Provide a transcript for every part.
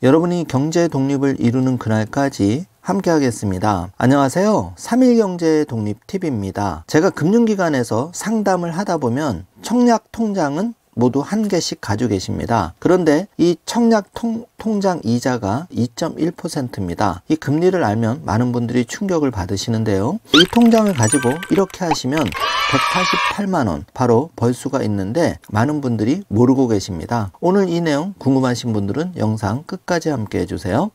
여러분이 경제 독립을 이루는 그날까지 함께 하겠습니다. 안녕하세요. 3일 경제 독립 TV입니다. 제가 금융기관에서 상담을 하다 보면 청약 통장은 모두 한 개씩 가지고 계십니다. 그런데 이 청약 통장 이자가 2.1%입니다. 이 금리를 알면 많은 분들이 충격을 받으시는데요. 이 통장을 가지고 이렇게 하시면 188만원 바로 벌 수가 있는데 많은 분들이 모르고 계십니다. 오늘 이 내용 궁금하신 분들은 영상 끝까지 함께 해주세요.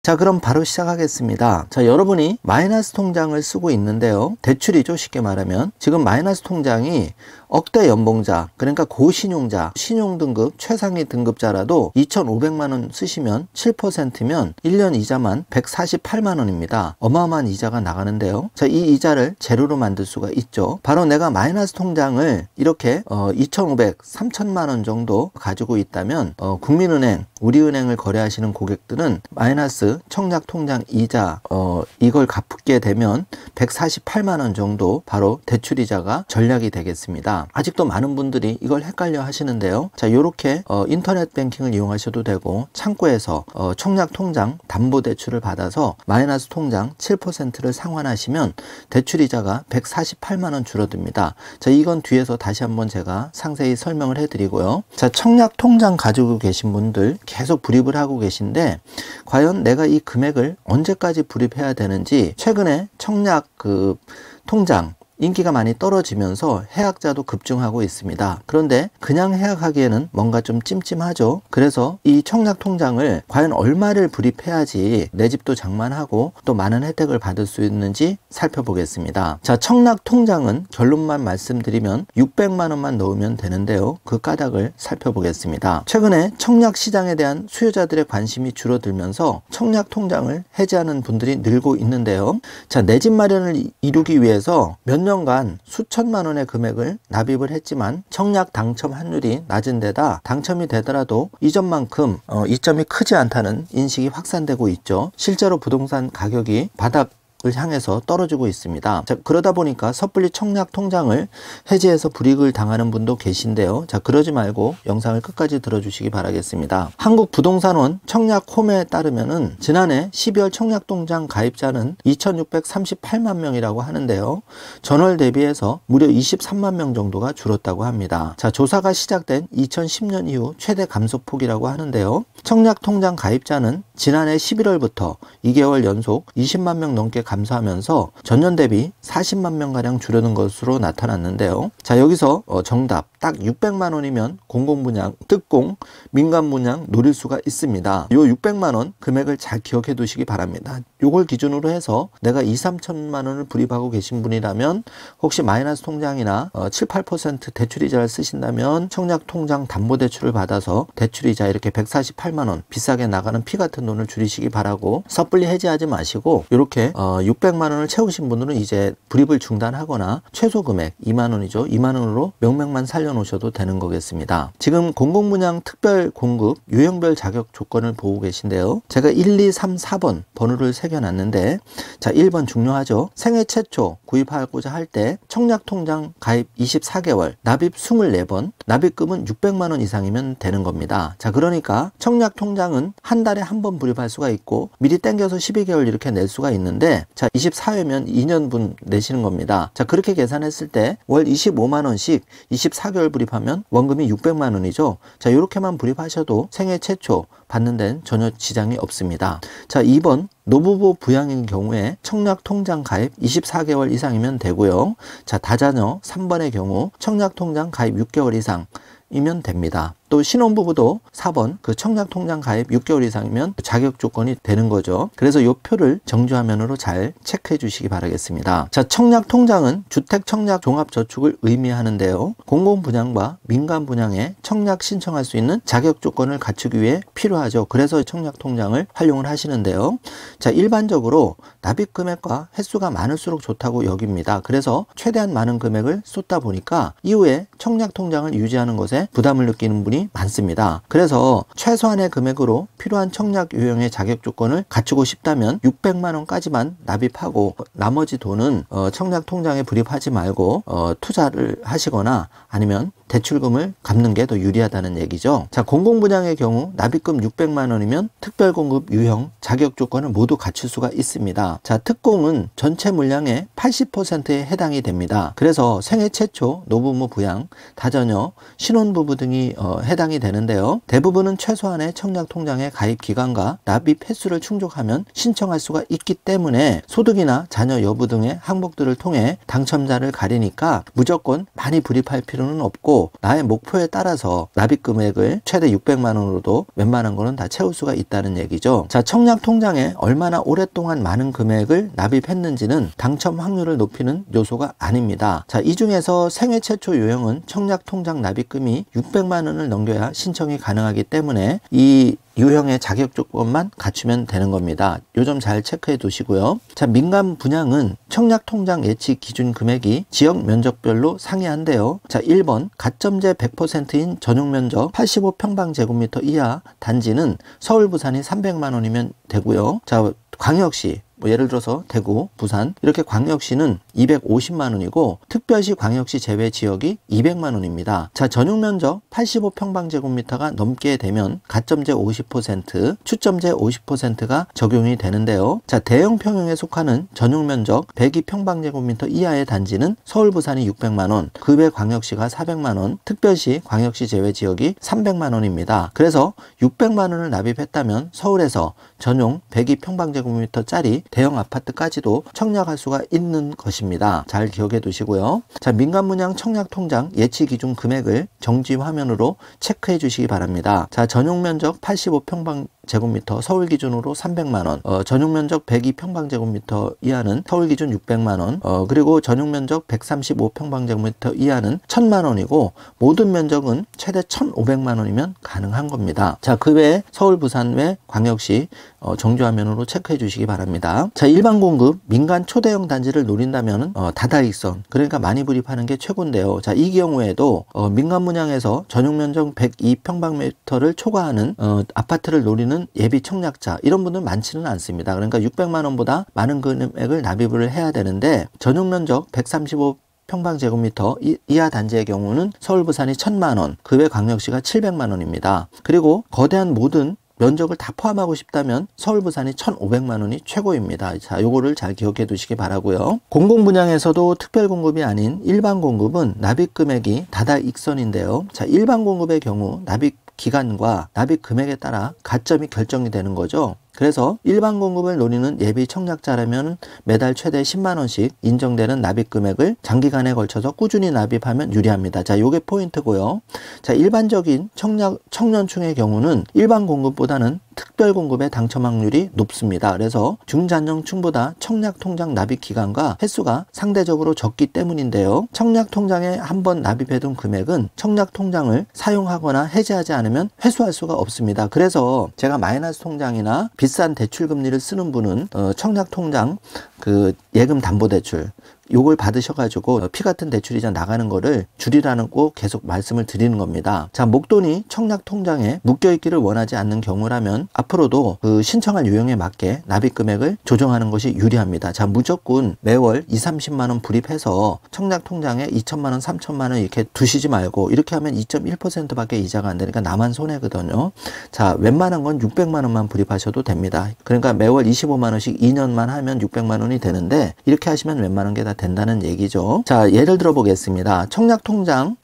자, 그럼 바로 시작하겠습니다. 자, 여러분이 마이너스 통장을 쓰고 있는데요. 대출이죠, 쉽게 말하면. 지금 마이너스 통장이 억대 연봉자, 그러니까 고신용자, 신용등급 최상위 등급자라도 2,500만원 쓰시면 7%면 1년 이자만 148만원입니다. 어마어마한 이자가 나가는데요. 자, 이 이자를 제로로 만들 수가 있죠. 바로 내가 마이너스 통장을 이렇게 2,500, 3,000만원 정도 가지고 있다면 국민은행, 우리은행을 거래하시는 고객들은 마이너스 청약 통장 이자 이걸 갚게 되면 148만원 정도 바로 대출이자가 전략이 되겠습니다. 아직도 많은 분들이 이걸 헷갈려 하시는데요. 자, 요렇게 인터넷 뱅킹을 이용하셔도 되고 창구에서 청약 통장 담보대출을 받아서 마이너스 통장 7%를 상환하시면 대출이자가 148만원 줄어듭니다. 자, 이건 뒤에서 다시 한번 제가 상세히 설명을 해드리고요. 자, 청약 통장 가지고 계신 분들 계속 불입을 하고 계신데 과연 내가 이 금액을 언제까지 불입해야 되는지 최근에 청약 통장 인기가 많이 떨어지면서 해약자도 급증하고 있습니다. 그런데 그냥 해약하기에는 뭔가 좀 찜찜하죠. 그래서 이 청약 통장을 과연 얼마를 불입해야지 내 집도 장만하고 또 많은 혜택을 받을 수 있는지 살펴보겠습니다. 자, 청약 통장은 결론만 말씀드리면 600만원만 넣으면 되는데요. 그 까닭을 살펴보겠습니다. 최근에 청약 시장에 대한 수요자들의 관심이 줄어들면서 청약 통장을 해지하는 분들이 늘고 있는데요. 자, 내 집 마련을 이루기 위해서 몇 년간 수천만 원의 금액을 납입을 했지만 청약 당첨 확률이 낮은 데다 당첨이 되더라도 이전만큼 이점이 크지 않다는 인식이 확산되고 있죠. 실제로 부동산 가격이 바닥을 향해서 떨어지고 있습니다. 자, 그러다 보니까 섣불리 청약 통장을 해지해서 불이익을 당하는 분도 계신데요. 자, 그러지 말고 영상을 끝까지 들어주시기 바라겠습니다. 한국부동산원 청약홈에 따르면은 지난해 12월 청약 통장 가입자는 2,638만 명이라고 하는데요. 전월 대비해서 무려 23만 명 정도가 줄었다고 합니다. 자, 조사가 시작된 2010년 이후 최대 감소폭이라고 하는데요. 청약 통장 가입자는 지난해 11월부터 2개월 연속 20만 명 넘게 감소하면서 전년 대비 40만 명가량 줄어든 것으로 나타났는데요. 자, 여기서 정답 딱 600만 원이면 공공분양, 특공, 민간분양 노릴 수가 있습니다. 요 600만 원 금액을 잘 기억해 두시기 바랍니다. 요걸 기준으로 해서 내가 2, 3천만 원을 불입하고 계신 분이라면 혹시 마이너스 통장이나 7, 8% 대출이자를 쓰신다면 청약 통장 담보대출을 받아서 대출이자 이렇게 148만 원 비싸게 나가는 피 같은 돈을 줄이시기 바라고 섣불리 해지하지 마시고 이렇게 600만 원을 채우신 분들은 이제 불입을 중단하거나 최소 금액 2만 원이죠. 2만 원으로 명맥만 살려놓으셔도 되는 거겠습니다. 지금 공공분양 특별 공급 유형별 자격 조건을 보고 계신데요. 제가 1, 2, 3, 4번 번호를 새겨놨는데 자, 1번 중요하죠. 생애 최초 구입하고자 할 때 청약통장 가입 24개월, 납입 24번, 납입금은 600만 원 이상이면 되는 겁니다. 자, 그러니까 청약통장은 한 달에 한 번 불입할 수가 있고 미리 땡겨서 12개월 이렇게 낼 수가 있는데 자, 24회면 2년분 내시는 겁니다. 자, 그렇게 계산했을 때 월 25만 원씩 24개월 불입하면 원금이 600만 원이죠. 자, 이렇게만 불입하셔도 생애 최초 받는 데는 전혀 지장이 없습니다. 자, 2번 노부부 부양인 경우에 청약 통장 가입 24개월 이상이면 되고요. 자, 다자녀 3번의 경우 청약 통장 가입 6개월 이상이면 됩니다. 또 신혼부부도 4번 그 청약통장 가입 6개월 이상이면 자격 조건이 되는 거죠. 그래서 이 표를 정주화면으로 잘 체크해 주시기 바라겠습니다. 자, 청약통장은 주택청약종합저축을 의미하는데요. 공공분양과 민간분양에 청약 신청할 수 있는 자격 조건을 갖추기 위해 필요하죠. 그래서 청약통장을 활용을 하시는데요. 자, 일반적으로 납입 금액과 횟수가 많을수록 좋다고 여깁니다. 그래서 최대한 많은 금액을 쏟다 보니까 이후에 청약통장을 유지하는 것에 부담을 느끼는 분이 부분이 많습니다. 그래서 최소한의 금액으로 필요한 청약 유형의 자격 조건을 갖추고 싶다면 600만 원까지만 납입하고 나머지 돈은 청약 통장에 불입하지 말고 투자를 하시거나 아니면 대출금을 갚는 게 더 유리하다는 얘기죠. 자, 공공분양의 경우 납입금 600만 원이면 특별공급 유형 자격 조건을 모두 갖출 수가 있습니다. 자, 특공은 전체 물량의 80%에 해당이 됩니다. 그래서 생애 최초, 노부모 부양, 다자녀, 신혼부부 등이 해당이 되는데요. 대부분은 최소한의 청약통장의 가입 기간과 납입 횟수를 충족하면 신청할 수가 있기 때문에 소득이나 자녀 여부 등의 항목들을 통해 당첨자를 가리니까 무조건 많이 불입할 필요는 없고 나의 목표에 따라서 납입 금액을 최대 600만 원으로도 웬만한 거는 다 채울 수가 있다는 얘기죠. 자, 청약 통장에 얼마나 오랫동안 많은 금액을 납입했는지는 당첨 확률을 높이는 요소가 아닙니다. 자, 이 중에서 생애 최초 유형은 청약 통장 납입금이 600만 원을 넘겨야 신청이 가능하기 때문에 이 유형의 자격 조건만 갖추면 되는 겁니다. 요 점 잘 체크해 두시고요. 자, 민간 분양은 청약 통장 예치 기준 금액이 지역 면적별로 상이한데요. 자, 1번 가점제 100%인 전용 면적 85평방제곱미터 이하 단지는 서울, 부산이 300만 원이면 되고요. 자, 광역시 예를 들어서 대구, 부산 이렇게 광역시는 250만 원이고 특별시, 광역시 제외 지역이 200만 원입니다. 자, 전용 면적 85평방제곱미터가 넘게 되면 가점제 50%, 추점제 50%가 적용이 되는데요. 자, 대형 평형에 속하는 전용 면적 102평방제곱미터 이하의 단지는 서울, 부산이 600만 원, 그 외 광역시가 400만 원, 특별시, 광역시 제외 지역이 300만 원입니다. 그래서 600만 원을 납입했다면 서울에서 전용 102평방제곱미터짜리 대형 아파트까지도 청약할 수가 있는 것입니다. 잘 기억해 두시고요. 자, 민간분양 청약통장 예치 기준 금액을 정지 화면으로 체크해 주시기 바랍니다. 자, 전용 면적 85평방제곱미터 서울 기준으로 300만원, 전용 면적 102평방제곱미터 이하는 서울 기준 600만원, 그리고 전용 면적 135평방제곱미터 이하는 1000만원이고 모든 면적은 최대 1500만원이면 가능한 겁니다. 자, 그 외에 서울, 부산 외 광역시 정지 화면으로 체크해 주시기 바랍니다. 자, 일반 공급 민간 초대형 단지를 노린다면 다다익선, 그러니까 많이 불입하는 게 최고인데요. 자, 이 경우에도 민간 분양에서 전용 면적 102평방미터를 초과하는 아파트를 노리는 예비 청약자 이런 분들 많지는 않습니다. 그러니까 600만 원보다 많은 금액을 납입을 해야 되는데 전용 면적 135평방제곱미터 이하 단지의 경우는 서울, 부산이 1000만 원, 그 외 광역시가 700만 원입니다. 그리고 거대한 모든 면적을 다 포함하고 싶다면 서울, 부산이 1,500만 원이 최고입니다. 자, 요거를 잘 기억해 두시기 바라고요. 공공분양에서도 특별공급이 아닌 일반 공급은 납입 금액이 다다익선인데요. 자, 일반 공급의 경우 납입 기간과 납입 금액에 따라 가점이 결정이 되는 거죠. 그래서 일반 공급을 노리는 예비 청약자라면 매달 최대 10만 원씩 인정되는 납입 금액을 장기간에 걸쳐서 꾸준히 납입하면 유리합니다. 자, 요게 포인트고요. 자, 일반적인 청년층의 경우는 일반 공급보다는 특별 공급의 당첨 확률이 높습니다. 그래서 중장년층보다 청약 통장 납입 기간과 횟수가 상대적으로 적기 때문인데요. 청약 통장에 한번 납입해둔 금액은 청약 통장을 사용하거나 해지하지 않으면 회수할 수가 없습니다. 그래서 제가 마이너스 통장이나 비싼 대출 금리를 쓰는 분은 청약 통장 그 예금 담보 대출 요걸 받으셔가지고 피 같은 대출이자 나가는 거를 줄이라는 꼭 계속 말씀을 드리는 겁니다. 자, 목돈이 청약 통장에 묶여있기를 원하지 않는 경우라면 앞으로도 그 신청할 유형에 맞게 납입 금액을 조정하는 것이 유리합니다. 자, 무조건 매월 20-30만 원 불입해서 청약 통장에 2천만 원, 3천만 원 이렇게 두시지 말고 이렇게 하면 2.1% 밖에 이자가 안 되니까 나만 손해거든요. 자, 웬만한 건 600만 원만 불입하셔도 됩니다. 그러니까 매월 25만 원씩 2년만 하면 600만 원이 되는데 이렇게 하시면 웬만한 게 다 된다는 얘기죠. 자, 예를 들어 보겠습니다. 청약통장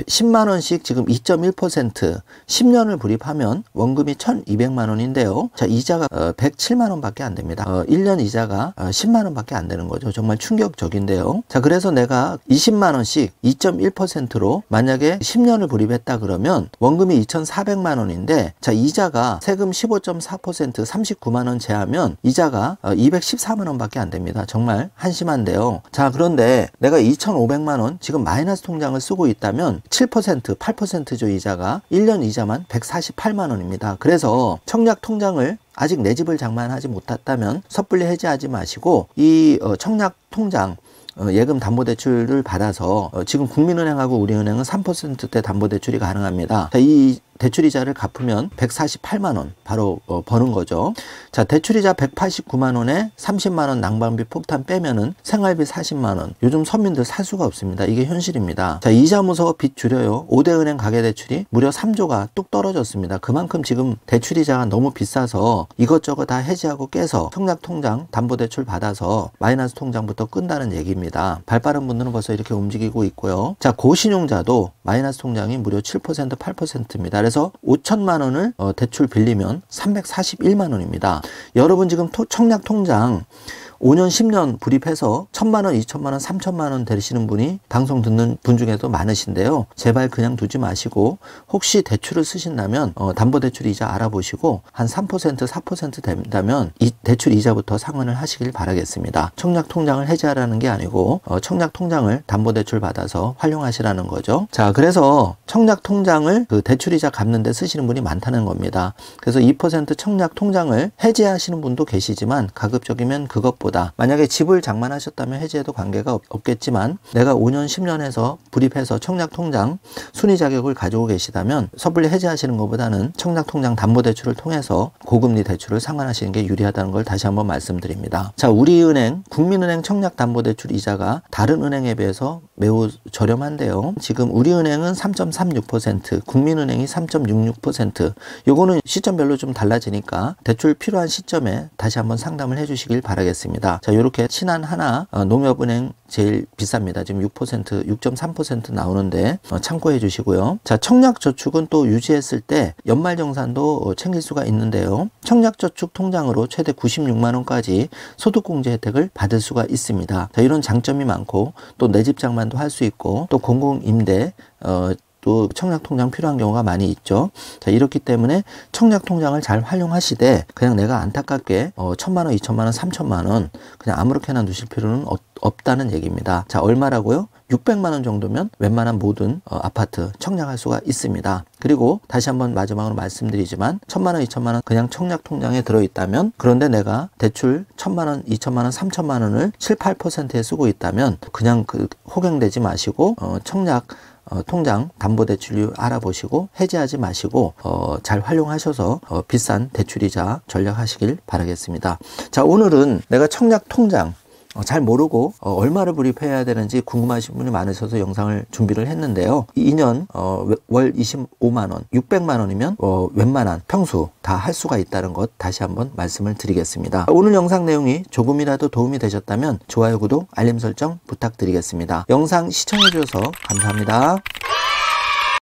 10만 원씩 지금 2.1% 10년을 불입하면 원금이 1200만 원인데요. 자, 이자가 107만 원 밖에 안 됩니다. 1년 이자가 10만 원 밖에 안 되는 거죠. 정말 충격적인데요. 자, 그래서 내가 20만 원씩 2.1%로 만약에 10년을 불입했다 그러면 원금이 2400만 원인데 자, 이자가 세금 15.4% 39만 원 제하면 이자가 214만 원 밖에 안 됩니다. 정말 한심한데요. 자, 그런데 내가 2500만 원 지금 마이너스 통장을 쓰고 있다면 7%, 8%죠. 이자가 1년 이자만 148만 원입니다. 그래서 청약 통장을 아직 내 집을 장만하지 못했다면 섣불리 해지하지 마시고 이 청약 통장 예금 담보대출을 받아서 지금 국민은행하고 우리은행은 3%대 담보대출이 가능합니다. 자, 이 대출이자를 갚으면 148만원 바로 버는 거죠. 자, 대출이자 189만원에 30만원 난방비 폭탄 빼면은 생활비 40만원. 요즘 서민들 살 수가 없습니다. 이게 현실입니다. 자, 이자 무서워 빚 줄여요. 5대 은행 가계대출이 무려 3조가 뚝 떨어졌습니다. 그만큼 지금 대출이자가 너무 비싸서 이것저것 다 해지하고 깨서 청약통장 담보대출 받아서 마이너스 통장부터 끈다는 얘기입니다. 발빠른 분들은 벌써 이렇게 움직이고 있고요. 자, 고신용자도 마이너스 통장이 무려 7% 8%입니다. 그래서 5천만 원을 대출 빌리면 341만 원입니다. 여러분 지금 청약통장 5년 10년 불입해서 1,000만 원, 2천만 원, 3천만 원 되시는 분이 방송 듣는 분 중에도 많으신데요. 제발 그냥 두지 마시고 혹시 대출을 쓰신다면 담보대출 이자 알아보시고 한 3%, 4% 된다면 이 대출 이자부터 상환을 하시길 바라겠습니다. 청약통장을 해지하라는 게 아니고 청약통장을 담보대출 받아서 활용하시라는 거죠. 자, 그래서 청약통장을 그 대출이자 갚는 데 쓰시는 분이 많다는 겁니다. 그래서 2% 청약통장을 해지하시는 분도 계시지만 가급적이면 그것보다 만약에 집을 장만하셨다면 해지해도 관계가 없겠지만 내가 5년 10년 해서 불입해서 청약통장 순위 자격을 가지고 계시다면 섣불리 해지하시는 것보다는 청약통장 담보대출을 통해서 고금리 대출을 상환하시는 게 유리하다는 걸 다시 한번 말씀드립니다. 자, 우리은행 국민은행 청약담보대출 이자가 다른 은행에 비해서 매우 저렴한데요. 지금 우리은행은 3.36%, 국민은행이 3.66%. 요거는 시점별로 좀 달라지니까 대출 필요한 시점에 다시 한번 상담을 해주시길 바라겠습니다. 자, 이렇게 신한 하나 농협은행 제일 비쌉니다. 지금 6%, 6.3% 나오는데 참고해 주시고요. 자, 청약저축은 또 유지했을 때 연말정산도 챙길 수가 있는데요. 청약저축 통장으로 최대 96만 원까지 소득공제 혜택을 받을 수가 있습니다. 자, 이런 장점이 많고 또 내 집 장만도 할 수 있고 또 공공임대 또 청약통장 필요한 경우가 많이 있죠. 자, 이렇기 때문에 청약통장을 잘 활용하시되 그냥 내가 안타깝게 1,000만 원, 2천만 원, 3천만 원 그냥 아무렇게나 두실 필요는 없다는 얘기입니다. 자, 얼마라고요? 600만 원 정도면 웬만한 모든 아파트 청약할 수가 있습니다. 그리고 다시 한번 마지막으로 말씀드리지만 1,000만 원, 2천만 원 그냥 청약통장에 들어있다면 그런데 내가 대출 1,000만 원, 2천만 원, 3천만 원을 7, 8%에 쓰고 있다면 그냥 호갱되지 마시고 청약 통장 담보대출료 알아보시고 해지하지 마시고 잘 활용하셔서 비싼 대출이자 전략하시길 바라겠습니다. 자, 오늘은 내가 청약통장 잘 모르고 얼마를 불입해야 되는지 궁금하신 분이 많으셔서 영상을 준비를 했는데요. 2년 월 25만 원, 600만 원이면 웬만한 평수 다 할 수가 있다는 것 다시 한번 말씀을 드리겠습니다. 오늘 영상 내용이 조금이라도 도움이 되셨다면 좋아요, 구독, 알림 설정 부탁드리겠습니다. 영상 시청해 주셔서 감사합니다.